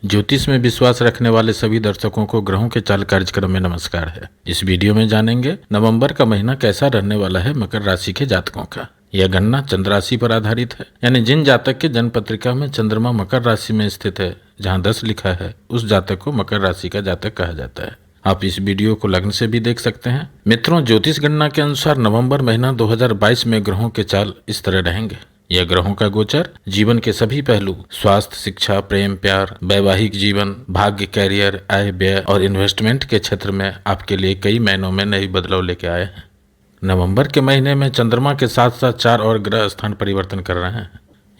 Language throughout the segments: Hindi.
ज्योतिष में विश्वास रखने वाले सभी दर्शकों को ग्रहों के चाल कार्यक्रम में नमस्कार है। इस वीडियो में जानेंगे नवंबर का महीना कैसा रहने वाला है मकर राशि के जातकों का। यह गणना चंद्र राशि पर आधारित है, यानी जिन जातक के जन्म पत्रिका में चंद्रमा मकर राशि में स्थित है, जहाँ 10 लिखा है, उस जातक को मकर राशि का जातक कहा जाता है। आप इस वीडियो को लग्न से भी देख सकते हैं। मित्रों, ज्योतिष गणना के अनुसार नवंबर महीना 2022 में ग्रहों के चाल इस तरह रहेंगे। यह ग्रहों का गोचर जीवन के सभी पहलू, स्वास्थ्य, शिक्षा, प्रेम, प्यार, वैवाहिक जीवन, भाग्य, कैरियर, आय, व्यय और इन्वेस्टमेंट के क्षेत्र में आपके लिए कई महीनों में नई बदलाव लेके आए हैं। नवंबर के महीने में चंद्रमा के साथ साथ 4 और ग्रह स्थान परिवर्तन कर रहे हैं।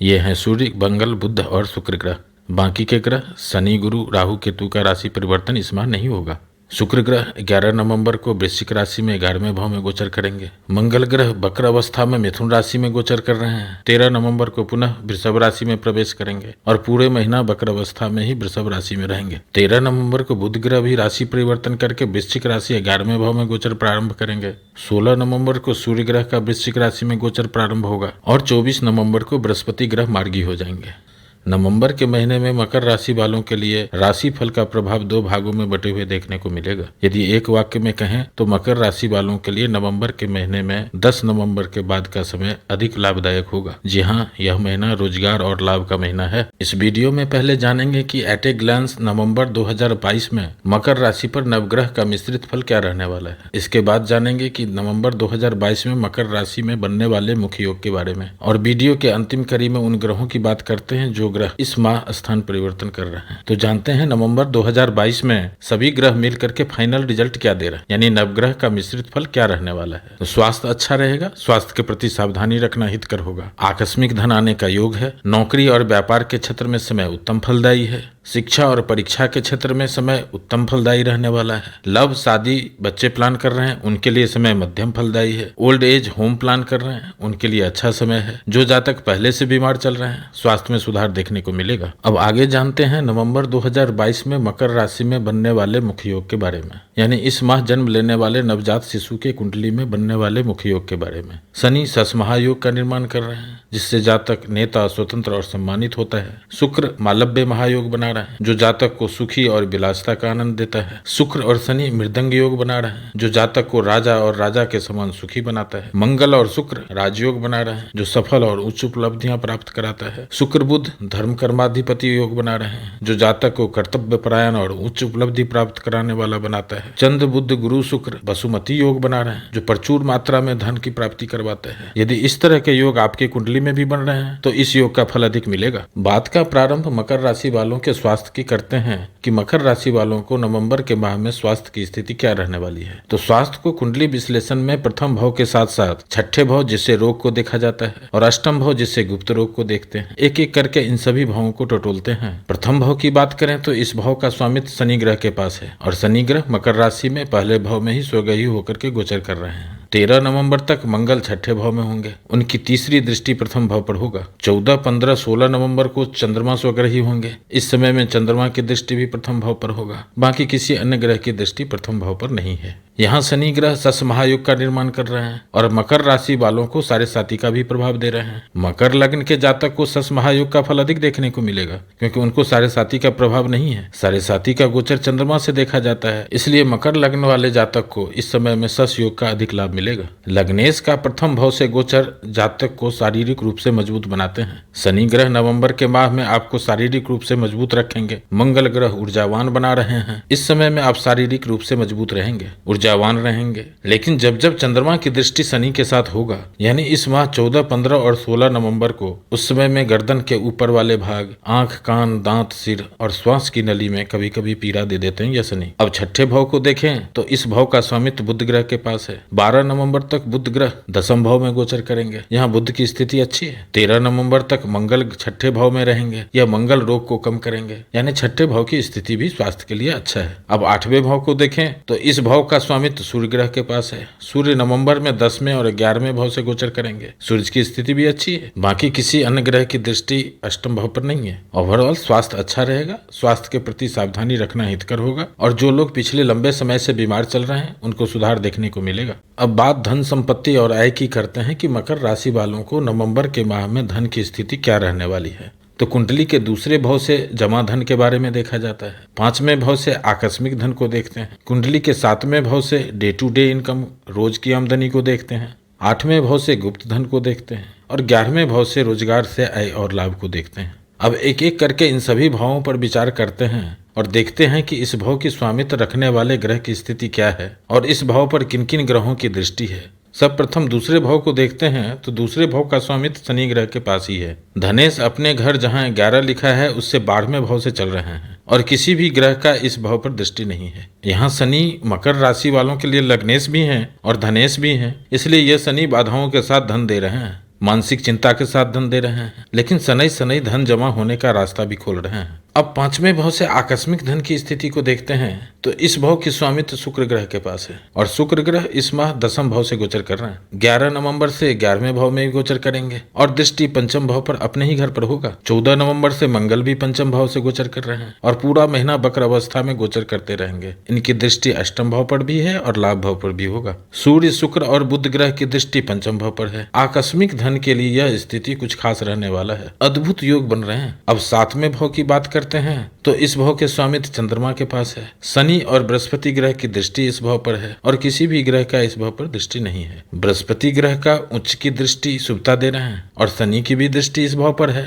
ये हैं सूर्य, मंगल, बुध और शुक्र ग्रह। बाकी के ग्रह शनि, गुरु, राहु, केतु का राशि परिवर्तन इस माह नहीं होगा। शुक्र ग्रह 11 नवंबर को वृश्चिक राशि में 11वें भाव में गोचर करेंगे। मंगल ग्रह वक्र अवस्था में मिथुन राशि में गोचर कर रहे हैं। 13 नवंबर को पुनः वृषभ राशि में प्रवेश करेंगे और पूरे महीना वक्र अवस्था में ही वृषभ राशि में रहेंगे। 13 नवंबर को बुध ग्रह भी राशि परिवर्तन करके वृश्चिक राशि 11वें भाव में गोचर प्रारंभ करेंगे। 16 नवंबर को सूर्य ग्रह का वृश्चिक राशि में गोचर प्रारंभ होगा और 24 नवंबर को बृहस्पति ग्रह मार्गी हो जाएंगे। नवंबर के महीने में मकर राशि वालों के लिए राशि फल का प्रभाव 2 भागों में बटे हुए देखने को मिलेगा। यदि एक वाक्य में कहें तो मकर राशि वालों के लिए नवंबर के महीने में 10 नवंबर के बाद का समय अधिक लाभदायक होगा। जी हाँ, यह महीना रोजगार और लाभ का महीना है। इस वीडियो में पहले जानेंगे कि एट ए ग्लांस नवंबर 2022 में मकर राशि पर नवग्रह का मिश्रित फल क्या रहने वाला है। इसके बाद जानेंगे कि नवंबर 2022 में मकर राशि में बनने वाले मुख्य योग के बारे में, और वीडियो के अंतिम कड़ी में उन ग्रहों की बात करते हैं जो ग्रह इस माह स्थान परिवर्तन कर रहे हैं। तो जानते हैं नवंबर 2022 में सभी ग्रह मिल करके फाइनल रिजल्ट क्या दे रहे हैं, यानी नवग्रह का मिश्रित फल क्या रहने वाला है। तो स्वास्थ्य अच्छा रहेगा, स्वास्थ्य के प्रति सावधानी रखना हितकर होगा। आकस्मिक धन आने का योग है। नौकरी और व्यापार के क्षेत्र में समय उत्तम फलदायी है। शिक्षा और परीक्षा के क्षेत्र में समय उत्तम फलदायी रहने वाला है। लव, शादी, बच्चे प्लान कर रहे हैं, उनके लिए समय मध्यम फलदायी है। ओल्ड एज होम प्लान कर रहे हैं, उनके लिए अच्छा समय है। जो जातक पहले से बीमार चल रहे हैं, स्वास्थ्य में सुधार देखने को मिलेगा। अब आगे जानते हैं नवंबर 2022 में मकर राशि में बनने वाले मुख्य योग के बारे में, यानी इस माह जन्म लेने वाले नवजात शिशु के कुंडली में बनने वाले मुख्य योग के बारे में। शनि सस महायोग का निर्माण कर रहे हैं, जिससे जातक नेता, स्वतंत्र और सम्मानित होता है। शुक्र मालव्य महायोग बना रहे हैं, जो जातक को सुखी और विलासिता का आनंद देता है। शुक्र और शनि मृदंग योग बना रहे हैं, जो जातक को राजा और राजा के समान सुखी बनाता है। मंगल और शुक्र राजयोग बना रहे हैं, जो सफल और उच्च उपलब्धियां प्राप्त कराता है। शुक्र बुध धर्म कर्माधिपति योग बना रहे हैं, जो जातक को कर्तव्य परायण और उच्च उपलब्धि प्राप्त कराने वाला बनाता है। चंद्र बुध गुरु शुक्र वसुमती योग बना रहे हैं, जो प्रचुर मात्रा में धन की प्राप्ति करवाता है। यदि इस तरह के योग आपके कुंडली में भी बन रहे हैं तो इस योग का फल अधिक मिलेगा। बात का प्रारंभ मकर राशि वालों के स्वास्थ्य की करते हैं कि मकर राशि वालों को नवंबर के माह में स्वास्थ्य की स्थिति क्या रहने वाली है। तो स्वास्थ्य को कुंडली विश्लेषण में प्रथम भाव के साथ साथ छठे भाव जिससे रोग को देखा जाता है और अष्टम भाव जिससे गुप्त रोग को देखते हैं, एक एक करके इन सभी भावों को टटोलते हैं। प्रथम भाव की बात करें तो इस भाव का स्वामित्व शनि ग्रह के पास है और शनि ग्रह मकर राशि में पहले भाव में ही स्वग्रही होकर के गोचर कर रहे हैं। 13 नवंबर तक मंगल छठे भाव में होंगे, उनकी तीसरी दृष्टि प्रथम भाव पर होगा। 14, 15, 16 नवंबर को चंद्रमा स्वग्रही होंगे। इस समय में चंद्रमा की दृष्टि भी प्रथम भाव पर होगा, बाकी किसी अन्य ग्रह की दृष्टि प्रथम भाव पर नहीं है। यहाँ शनि ग्रह सस महायुग का निर्माण कर रहे हैं और मकर राशि वालों को साढ़े साती का भी प्रभाव दे रहे हैं। मकर लग्न के जातक को सस महायुग का फल अधिक देखने को मिलेगा, क्योंकि उनको साढ़े साती का प्रभाव नहीं है। साढ़े साती का गोचर चंद्रमा से देखा जाता है, इसलिए मकर लग्न वाले जातक को इस समय में सस योग का अधिक लाभ मिलेगा। लग्नेश का प्रथम भाव से गोचर जातक को शारीरिक रूप से मजबूत बनाते हैं। शनि ग्रह नवंबर के माह में आपको शारीरिक रूप से मजबूत रखेंगे। मंगल ग्रह ऊर्जावान बना रहे हैं, इस समय में आप शारीरिक रूप से मजबूत रहेंगे, ऊर्जावान रहेंगे। लेकिन जब जब चंद्रमा की दृष्टि शनि के साथ होगा, यानी इस माह 14, 15 और 16 नवंबर को, उस समय में गर्दन के ऊपर वाले भाग, आंख, कान, दांत, सिर और श्वास की नली में कभी कभी पीड़ा दे देते हैं यह शनि। अब छठे भाव को देखें तो इस भाव का स्वामित्व बुध ग्रह के पास है। 12 नवंबर तक बुध ग्रह दशम भाव में गोचर करेंगे, यहाँ बुध की स्थिति अच्छी है। 13 नवंबर तक मंगल छठे भाव में रहेंगे, यह मंगल रोग को कम करेंगे, यानी छठे भाव की स्थिति भी स्वास्थ्य के लिए अच्छा है। अब 8वें भाव को देखें तो इस भाव का स्वामित्व सूर्य ग्रह के पास है। सूर्य नवंबर में 10वें और 11वें भाव से गोचर करेंगे, सूर्य की स्थिति भी अच्छी है, बाकी किसी अन्य ग्रह की दृष्टि अष्टम भाव पर नहीं है। ओवरऑल स्वास्थ्य अच्छा रहेगा, स्वास्थ्य के प्रति सावधानी रखना हितकर होगा और जो लोग पिछले लंबे समय से बीमार चल रहे हैं उनको सुधार देखने को मिलेगा। अब बात धन संपत्ति और आय की करते हैं कि मकर राशि वालों को नवंबर के माह में धन की स्थिति क्या रहने वाली है। तो कुंडली के दूसरे भाव से जमा धन के बारे में देखा जाता है। 5वें भाव से आकस्मिक धन को देखते हैं। कुंडली के 7वें भाव से डे टू डे इनकम, रोज की आमदनी को देखते हैं। 8वें भाव से गुप्त धन को देखते हैं और 11वें भाव से रोजगार से आय और लाभ को देखते हैं। अब एक एक करके इन सभी भावों पर विचार करते हैं और देखते हैं कि इस भाव की स्वामित्व रखने वाले ग्रह की स्थिति क्या है और इस भाव पर किन किन ग्रहों की दृष्टि है। सब प्रथम दूसरे भाव को देखते हैं तो दूसरे भाव का स्वामित्व शनि ग्रह के पास ही है। धनेश अपने घर जहां 11 लिखा है उससे 12वें भाव से चल रहे हैं और किसी भी ग्रह का इस भाव पर दृष्टि नहीं है। यहाँ शनि मकर राशि वालों के लिए लग्नेश भी हैं और धनेश भी हैं, इसलिए यह शनि बाधाओं के साथ धन दे रहे हैं, मानसिक चिंता के साथ धन दे रहे हैं, लेकिन शनै शनै धन जमा होने का रास्ता भी खोल रहे हैं। अब 5वें भाव से आकस्मिक धन की स्थिति को देखते हैं तो इस भाव की स्वामित्व शुक्र ग्रह के पास है और शुक्र ग्रह इस माह 10वें भाव से गोचर कर रहे हैं। 11 नवंबर से 11वें भाव में भी गोचर करेंगे और दृष्टि 5वें भाव पर अपने ही घर पर होगा। 14 नवंबर से मंगल भी 5वें भाव से गोचर कर रहे हैं और पूरा महीना वक्र अवस्था में गोचर करते रहेंगे। इनकी दृष्टि 8वें भाव पर भी है और लाभ भाव पर भी होगा। सूर्य, शुक्र और बुध ग्रह की दृष्टि 5वें भाव पर है। आकस्मिक धन के लिए यह स्थिति कुछ खास रहने वाला है। अद्भुत योग बन रहे हैं। अब 7वें भाव की बात करते हैं तो इस भाव के स्वामित्व चंद्रमा के पास है। शनि और बृहस्पति ग्रह की दृष्टि इस भाव पर है और किसी भी ग्रह का इस भाव पर दृष्टि नहीं है। बृहस्पति ग्रह का उच्च की दृष्टि शुभता दे रहे हैं और शनि की भी दृष्टि इस भाव पर है।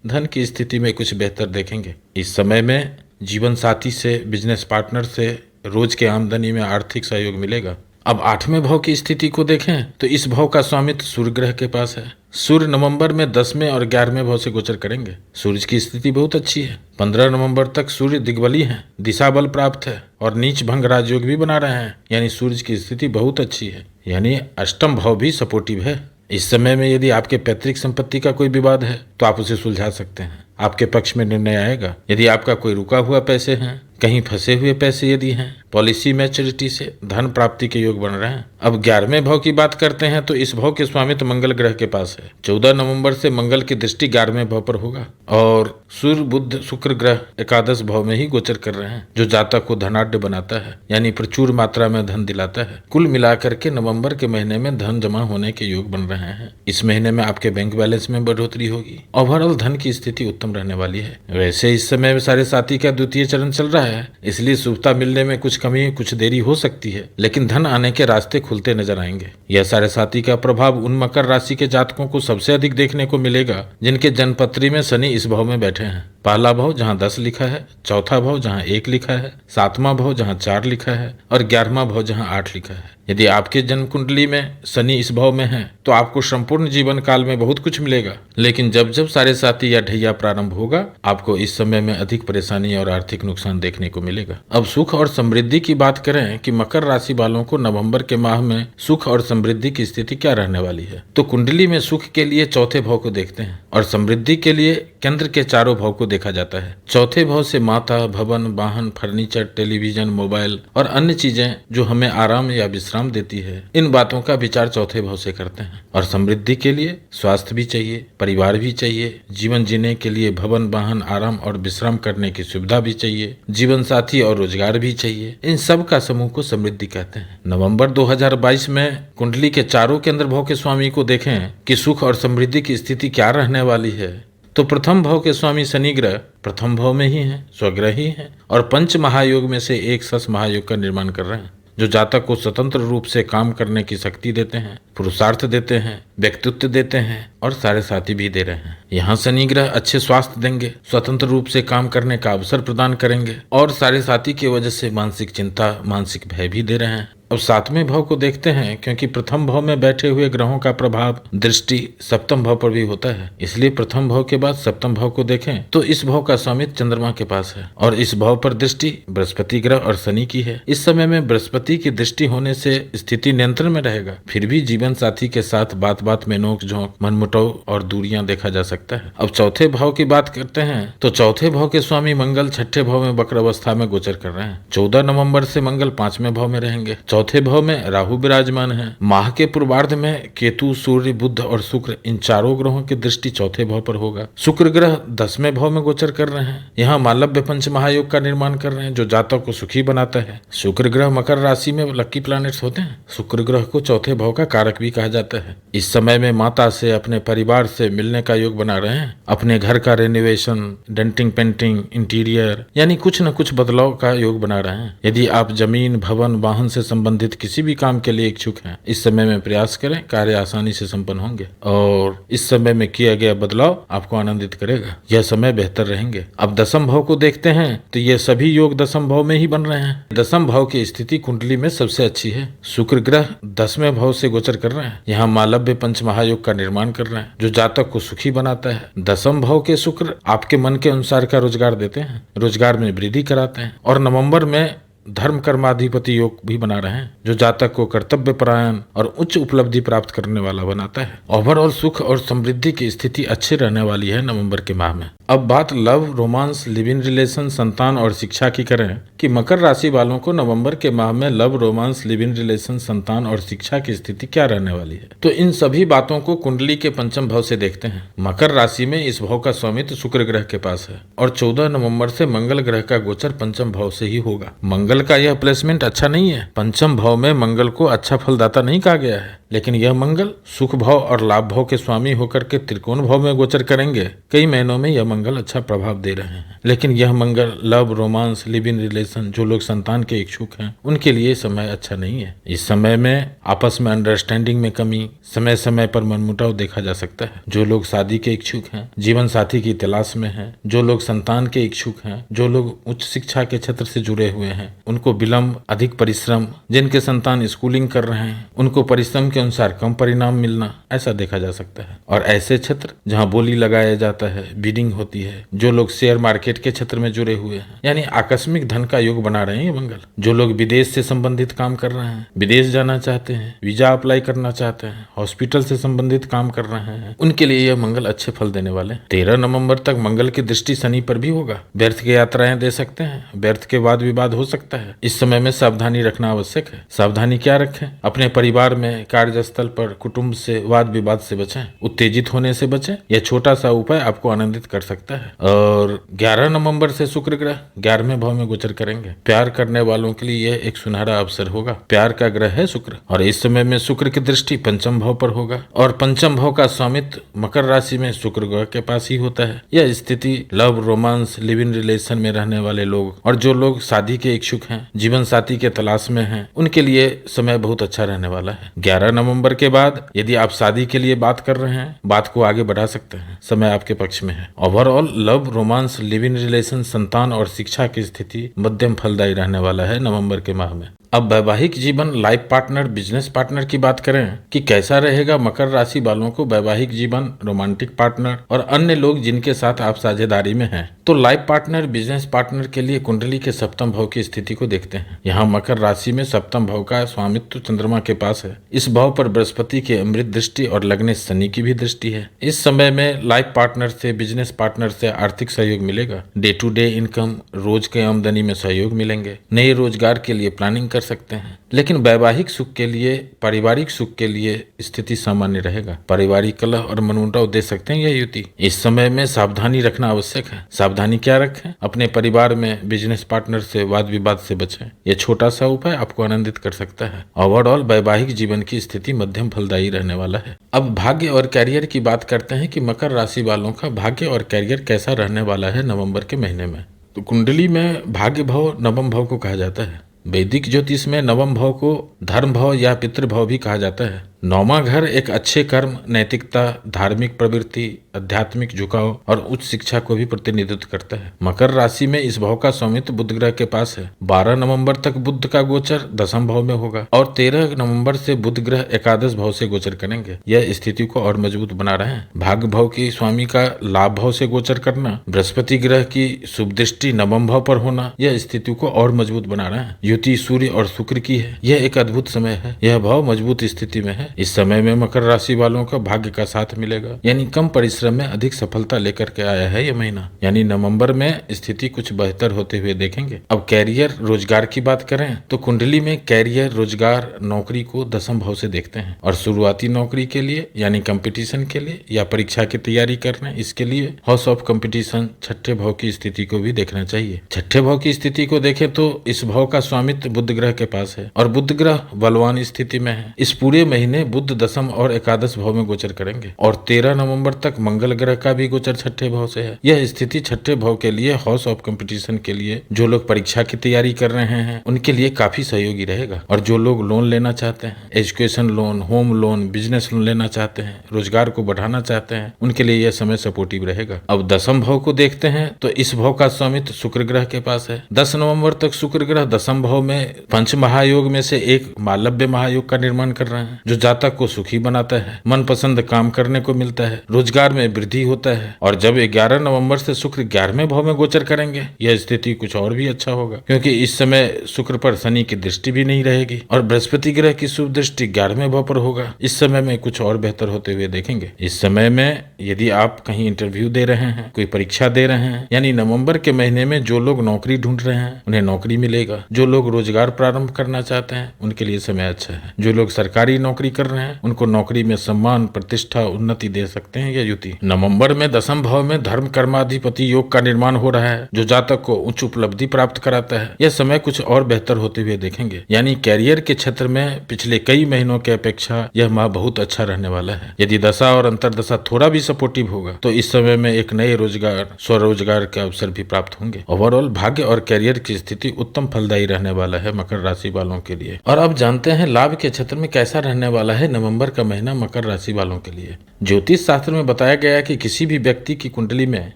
धन की स्थिति में कुछ बेहतर देखेंगे। इस समय में जीवन साथी से, बिजनेस पार्टनर से रोज के आमदनी में आर्थिक सहयोग मिलेगा। अब 8वें भाव की स्थिति को देखें तो इस भाव का स्वामित्व सूर्य ग्रह के पास है। सूर्य नवंबर में 10वें और 11वें भाव से गोचर करेंगे। सूर्य की स्थिति बहुत अच्छी है। 15 नवंबर तक सूर्य दिग्बली है, दिशा बल प्राप्त है और नीच भंग राजयोग भी बना रहे हैं, यानी सूर्य की स्थिति बहुत अच्छी है, यानी 8वां भाव भी सपोर्टिव है। इस समय में यदि आपके पैतृक संपत्ति का कोई विवाद है तो आप उसे सुलझा सकते हैं, आपके पक्ष में निर्णय आएगा। यदि आपका कोई रुका हुआ पैसे हैं, कहीं फंसे हुए पैसे यदि हैं, पॉलिसी मैच्योरिटी से धन प्राप्ति के योग बन रहे हैं। अब 11वें भाव की बात करते हैं तो इस भाव के स्वामित्व मंगल ग्रह के पास है। 14 नवंबर से मंगल की दृष्टि 11वें भाव पर होगा और सूर्य, बुध, शुक्र ग्रह एकादश भाव में ही गोचर कर रहे हैं, जो जातक को धनाढ्य बनाता है, यानी प्रचुर मात्रा में धन दिलाता है। कुल मिलाकर के नवंबर के महीने में धन जमा होने के योग बन रहे हैं। इस महीने में आपके बैंक बैलेंस में बढ़ोतरी होगी। ओवरऑल धन की स्थिति उत्तम रहने वाली है। वैसे इस समय में साढ़े साथी का द्वितीय चरण चल रहा है, इसलिए शुभता मिलने में कुछ कमी, कुछ देरी हो सकती है, लेकिन धन आने के रास्ते खुलते नजर आएंगे। यह साढ़े साथी का प्रभाव उन मकर राशि के जातकों को सबसे अधिक देखने को मिलेगा जिनके जन्मपत्री में शनि इस भाव में बैठे हैं। पहला भाव जहां 10 लिखा है, चौथा भाव जहां 1 लिखा है, 7वां भाव जहां 4 लिखा है और 11वां भाव जहां 8 लिखा है। यदि आपके जन्म कुंडली में शनि इस भाव में है तो आपको संपूर्ण जीवन काल में बहुत कुछ मिलेगा, लेकिन जब जब साढ़े साथी या ढैया प्रारंभ होगा आपको इस समय में अधिक परेशानी और आर्थिक नुकसान देखने को मिलेगा। अब सुख और समृद्धि की बात करें कि मकर राशि वालों को नवंबर के माह में सुख और समृद्धि की स्थिति क्या रहने वाली है, तो कुंडली में सुख के लिए चौथे भाव को देखते हैं और समृद्धि के लिए केंद्र के चारों भाव को देखा जाता है। चौथे भाव से माता, भवन, वाहन, फर्नीचर, टेलीविजन, मोबाइल और अन्य चीजें जो हमें आराम या विश्राम देती है, इन बातों का विचार चौथे भाव से करते हैं। और समृद्धि के लिए स्वास्थ्य भी चाहिए, परिवार भी चाहिए, जीवन जीने के लिए भवन, वाहन, आराम और विश्राम करने की सुविधा भी चाहिए, जीवन साथी और रोजगार भी चाहिए। इन सब का समूह को समृद्धि कहते हैं। नवंबर 2022 में कुंडली के चारों केंद्र भाव के स्वामी को देखें कि सुख और समृद्धि की स्थिति क्या रहने वाली है, तो प्रथम भाव के स्वामी शनि ग्रह प्रथम भाव में ही है, स्वग्रह ही है और पंच महायोग में से एक सस महायोग का निर्माण कर रहे हैं, जो जातक को स्वतंत्र रूप से काम करने की शक्ति देते हैं, पुरुषार्थ देते हैं, व्यक्तित्व देते हैं और सारे साथी भी दे रहे हैं। यहाँ शनि ग्रह अच्छे स्वास्थ्य देंगे, स्वतंत्र रूप से काम करने का अवसर प्रदान करेंगे और सारे साथी की वजह से मानसिक चिंता, मानसिक भय भी दे रहे हैं। अब 7वें भाव को देखते हैं, क्योंकि प्रथम भाव में बैठे हुए ग्रहों का प्रभाव दृष्टि सप्तम भाव पर भी होता है, इसलिए प्रथम भाव के बाद सप्तम भाव को देखें तो इस भाव का स्वामित्व चंद्रमा के पास है और इस भाव पर दृष्टि बृहस्पति ग्रह और शनि की है। इस समय में बृहस्पति की दृष्टि होने से स्थिति नियंत्रण में रहेगा, फिर भी जीवन साथी के साथ बात बात में नोक झोंक, मनमुटाव और दूरियां देखा जा सकता है। अब चौथे भाव की बात करते हैं तो चौथे भाव के स्वामी मंगल छठे भाव में वक्र अवस्था में गोचर कर रहे हैं। 14 नवंबर से मंगल 5वें भाव में रहेंगे। चौथे भाव में राहु विराजमान है। माह के पूर्वार्ध में केतु, सूर्य, बुध और शुक्र, इन चारों ग्रहों की दृष्टि चौथे भाव पर होगा। शुक्र ग्रह 10वें भाव में गोचर कर रहे हैं। यहाँ मालव्य पंच महायोग का निर्माण कर रहे हैं, जो जातक को सुखी बनाता है। शुक्र ग्रह मकर राशि में लक्की प्लैनेट्स होते हैं। शुक्र ग्रह को चौथे भाव का कारक कारक भी कहा जाता है। इस समय में माता से, अपने परिवार से मिलने का योग बना रहे हैं। अपने घर का रेनोवेशन, डेंटिंग, पेंटिंग, इंटीरियर यानी कुछ न कुछ बदलाव का योग बना रहे हैं। यदि आप जमीन, भवन, वाहन से संबंधित किसी भी काम के लिए इच्छुक हैं, इस समय में प्रयास करें, कार्य आसानी से संपन्न होंगे और इस समय में किया गया बदलाव आपको आनंदित करेगा। यह समय बेहतर रहेंगे। अब दसम भाव को देखते हैं तो ये सभी योग दसम भाव में ही बन रहे हैं। दसम भाव की स्थिति कुंडली में सबसे अच्छी है। शुक्र ग्रह 10वें भाव से गोचर कर रहे हैं। यहाँ मालव्य पंच महायोग का निर्माण कर रहे हैं, जो जातक को सुखी बनाता है। दसम भाव के शुक्र आपके मन के अनुसार का रोजगार देते हैं, रोजगार में वृद्धि कराते हैं और नवंबर में धर्म कर्माधिपति योग भी बना रहे हैं, जो जातक को कर्तव्य परायण और उच्च उपलब्धि प्राप्त करने वाला बनाता है। ओवरऑल सुख और समृद्धि की स्थिति अच्छी रहने वाली है नवंबर के माह में। अब बात love, romance, live in relation, संतान और शिक्षा की करें कि मकर राशि वालों को नवंबर के माह में love, romance, live in relation, संतान और शिक्षा की स्थिति क्या रहने वाली है। तो इन सभी बातों को कुंडली के पंचम भाव से देखते हैं। मकर राशि में इस भाव का स्वामित्व शुक्र ग्रह के पास है और 14 नवंबर से मंगल ग्रह का गोचर पंचम भाव से ही होगा। मंगल का यह प्लेसमेंट अच्छा नहीं है। पंचम भाव में मंगल को अच्छा फलदाता नहीं कहा गया है, लेकिन यह मंगल सुख भाव और लाभ भाव के स्वामी होकर के त्रिकोण भाव में गोचर करेंगे। कई महीनों में यह मंगल अच्छा प्रभाव दे रहे हैं, लेकिन यह Mangal love, romance, live in relation, जो लोग संतान के इच्छुक हैं, उनके लिए समय अच्छा नहीं है। इस समय में आपस में अंडरस्टैंडिंग में कमी, समय समय पर मनमुटाव देखा जा सकता है। जो लोग शादी के इच्छुक हैं, जीवन साथी की तलाश में हैं, जो लोग संतान के इच्छुक हैं, जो लोग उच्च शिक्षा के क्षेत्र से जुड़े हुए हैं, उनको विलंब, अधिक परिश्रम, जिनके संतान स्कूलिंग कर रहे हैं उनको परिश्रम के अनुसार कम परिणाम मिलना, ऐसा देखा जा सकता है। और ऐसे क्षेत्र जहां बोली लगाया जाता है, बिडिंग होती है, जो लोग शेयर मार्केट के क्षेत्र में जुड़े हुए हैं, यानी आकस्मिक धन का योग बना रहे हैं ये मंगल। जो लोग विदेश से संबंधित काम कर रहे हैं, विदेश जाना चाहते हैं, वीजा अप्लाई करना चाहते हैं, हॉस्पिटल से संबंधित काम कर रहे हैं, उनके लिए यह मंगल अच्छे फल देने वाले। 13 नवंबर तक मंगल की दृष्टि शनि पर भी होगा। व्यर्थ की यात्राएं दे सकते हैं, व्यर्थ के वाद विवाद हो सकता है। इस समय में सावधानी रखना आवश्यक है। सावधानी क्या रखें? अपने परिवार में, कार्यस्थल पर, कुटुंब से वाद विवाद से बचें, उत्तेजित होने से बचें। यह छोटा सा उपाय आपको आनंदित कर सकता है। और 11 नवंबर से शुक्र ग्रह 11वें भाव में गोचर करेंगे। प्यार करने वालों के लिए यह एक सुनहरा अवसर होगा। प्यार का ग्रह है शुक्र और इस समय में शुक्र की दृष्टि पंचम भाव पर होगा और पंचम भाव का स्वामित्व मकर राशि में शुक्र ग्रह के पास ही होता है। यह स्थिति love, romance, live in relation में रहने वाले लोग और जो लोग शादी के इच्छुक हैं, जीवन साथी के तलाश में हैं, उनके लिए समय बहुत अच्छा रहने वाला है। 11 नवंबर के बाद यदि आप शादी के लिए बात कर रहे हैं, बात को आगे बढ़ा सकते हैं, समय आपके पक्ष में है। Overall love, romance, live in relation, संतान और शिक्षा की स्थिति मध्यम फलदायी रहने वाला है नवंबर के माह में। अब वैवाहिक जीवन, लाइफ पार्टनर, बिजनेस पार्टनर की बात करें कि कैसा रहेगा मकर राशि वालों को वैवाहिक जीवन, रोमांटिक पार्टनर और अन्य लोग जिनके साथ आप साझेदारी में हैं। तो लाइफ पार्टनर, बिजनेस पार्टनर के लिए कुंडली के सप्तम भाव की स्थिति को देखते हैं। यहाँ मकर राशि में सप्तम भाव का स्वामित्व चंद्रमा के पास है। इस भाव पर बृहस्पति की अमृत दृष्टि और लग्न शनि की भी दृष्टि है। इस समय में लाइफ पार्टनर से, बिजनेस पार्टनर से आर्थिक सहयोग मिलेगा। डे टू डे इनकम, रोज के आमदनी में सहयोग मिलेंगे। नए रोजगार के लिए प्लानिंग कर सकते हैं। लेकिन वैवाहिक सुख के लिए, पारिवारिक सुख के लिए स्थिति सामान्य रहेगा। पारिवारिक कलह और मनमुटाव दे सकते हैं यह युति। इस समय में सावधानी रखना आवश्यक है। सावधानी क्या रखें? अपने परिवार में, बिजनेस पार्टनर से वाद विवाद से बचें। यह छोटा सा उपाय आपको आनंदित कर सकता है। ओवरऑल वैवाहिक जीवन की स्थिति मध्यम फलदायी रहने वाला है। अब भाग्य और कैरियर की बात करते हैं कि मकर राशि वालों का भाग्य और कैरियर कैसा रहने वाला है नवंबर के महीने में। तो कुंडली में भाग्य भाव नवम भाव को कहा जाता है। वैदिक ज्योतिष में नवम भाव को धर्म भाव या पितृभाव भी कहा जाता है। नौवां घर एक अच्छे कर्म, नैतिकता, धार्मिक प्रवृत्ति, आध्यात्मिक झुकाव और उच्च शिक्षा को भी प्रतिनिधित्व करता है। मकर राशि में इस भाव का स्वामित्व बुध ग्रह के पास है। 12 नवंबर तक बुध का गोचर दसम भाव में होगा और 13 नवंबर से बुध ग्रह एकादश भाव से गोचर करेंगे। यह स्थिति को और मजबूत बना रहे हैं। भाग्य भाव की स्वामी का लाभ भाव से गोचर करना, बृहस्पति ग्रह की शुभ दृष्टि नवम भाव पर होना, यह स्थिति को और मजबूत बना रहे हैं। युति सूर्य और शुक्र की है। यह एक अद्भुत समय है। यह भाव मजबूत स्थिति में है। इस समय में मकर राशि वालों का भाग्य का साथ मिलेगा, यानी कम परिश्रम में अधिक सफलता लेकर के आया है यह महीना। यानी नवंबर में स्थिति कुछ बेहतर होते हुए देखेंगे। अब कैरियर, रोजगार की बात करें तो कुंडली में कैरियर, रोजगार, नौकरी को दसम भाव से देखते हैं और शुरुआती नौकरी के लिए यानी कंपटीशन के लिए या परीक्षा की तैयारी करने, इसके लिए हाउस ऑफ कंपटीशन छठे भाव की स्थिति को भी देखना चाहिए। छठे भाव की स्थिति को देखें तो इस भाव का स्वामित्व बुध ग्रह के पास है और बुध ग्रह बलवान स्थिति में है। इस पूरे महीने में बुध दशम और एकादश भाव में गोचर करेंगे और 13 नवंबर तक मंगल ग्रह का भी गोचर छठे भाव से है। यह स्थिति छठे भाव के लिए हाउस ऑफ कंपटीशन के लिए जो लोग परीक्षा की तैयारी कर रहे हैं उनके लिए काफी सहयोगी रहेगा। और जो लोग लोन लेना चाहते हैं, education loan, home loan, business loan लेना चाहते हैं, रोजगार को बढ़ाना चाहते हैं, उनके लिए यह समय सपोर्टिव रहेगा। अब दशम भाव को देखते हैं तो इस भाव का स्वामित्व शुक्र ग्रह के पास है। 10 नवंबर तक शुक्र ग्रह दशम भाव में पंच महायोग में से एक मालव्य महायोग का निर्माण कर रहे हैं, जो जातक को सुखी बनाता है, मनपसंद काम करने को मिलता है, रोजगार में वृद्धि होता है। और जब 11 नवंबर से शुक्र 11वें भाव में गोचर करेंगे, यह स्थिति कुछ और भी अच्छा होगा, क्योंकि इस समय शुक्र पर शनि की दृष्टि भी नहीं रहेगी और बृहस्पति ग्रह की शुभ दृष्टि 11वें भाव पर होगा। इस समय में कुछ और बेहतर होते हुए देखेंगे। इस समय में यदि आप कहीं इंटरव्यू दे रहे हैं, कोई परीक्षा दे रहे हैं, यानी नवंबर के महीने में जो लोग नौकरी ढूंढ रहे हैं उन्हें नौकरी मिलेगा। जो लोग रोजगार प्रारंभ करना चाहते हैं उनके लिए समय अच्छा है। जो लोग सरकारी नौकरी कर रहे हैं उनको नौकरी में सम्मान, प्रतिष्ठा, उन्नति दे सकते हैं यह युति। नवंबर में दशम भाव में धर्म कर्माधिपति योग का निर्माण हो रहा है, जो जातक को उच्च उपलब्धि प्राप्त कराता है। यह समय कुछ और बेहतर होते हुए देखेंगे, यानी कैरियर के क्षेत्र में पिछले कई महीनों के अपेक्षा यह माह बहुत अच्छा रहने वाला है। यदि दशा और अंतरदशा थोड़ा भी सपोर्टिव होगा तो इस समय में एक नए रोजगार, स्वरोजगार के अवसर भी प्राप्त होंगे। ओवरऑल भाग्य और कैरियर की स्थिति उत्तम फलदायी रहने वाला है मकर राशि वालों के लिए। और अब जानते हैं लाभ के क्षेत्र में कैसा रहने वाला है नवंबर का महीना मकर राशि वालों के लिए। ज्योतिष शास्त्र में बताया गया है कि किसी भी व्यक्ति की कुंडली में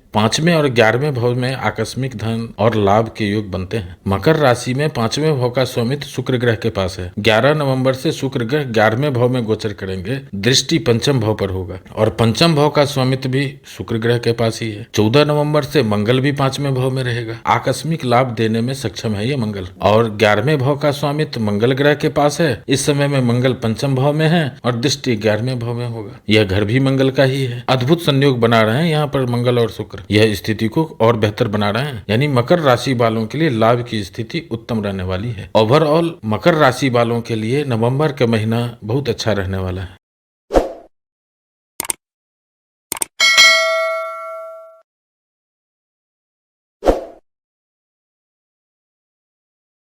5वें और 11वें भाव में आकस्मिक धन और लाभ के योग बनते हैं। मकर राशि में 5वें भाव का स्वामित्व शुक्र ग्रह के पास है। 11 नवंबर से शुक्र ग्रह 11वें भाव में गोचर करेंगे, दृष्टि पंचम भाव पर होगा और पंचम भाव का स्वामित्व भी शुक्र ग्रह के पास ही है। 14 नवंबर से मंगल भी 5वें भाव में रहेगा। आकस्मिक लाभ देने में सक्षम है ये मंगल। और 11वें भाव का स्वामित्व मंगल ग्रह के पास है। इस समय में मंगल पंचम भाव में है और दृष्टि 11वें भाव में होगा। यह घर भी मंगल का ही है। अद्भुत संयोग बना रहे हैं यहाँ पर मंगल और शुक्र। यह स्थिति को और बेहतर बना रहे हैं, यानी मकर राशि वालों के लिए लाभ की स्थिति उत्तम रहने वाली है। ओवरऑल मकर राशि वालों के लिए नवंबर का महीना बहुत अच्छा रहने वाला है।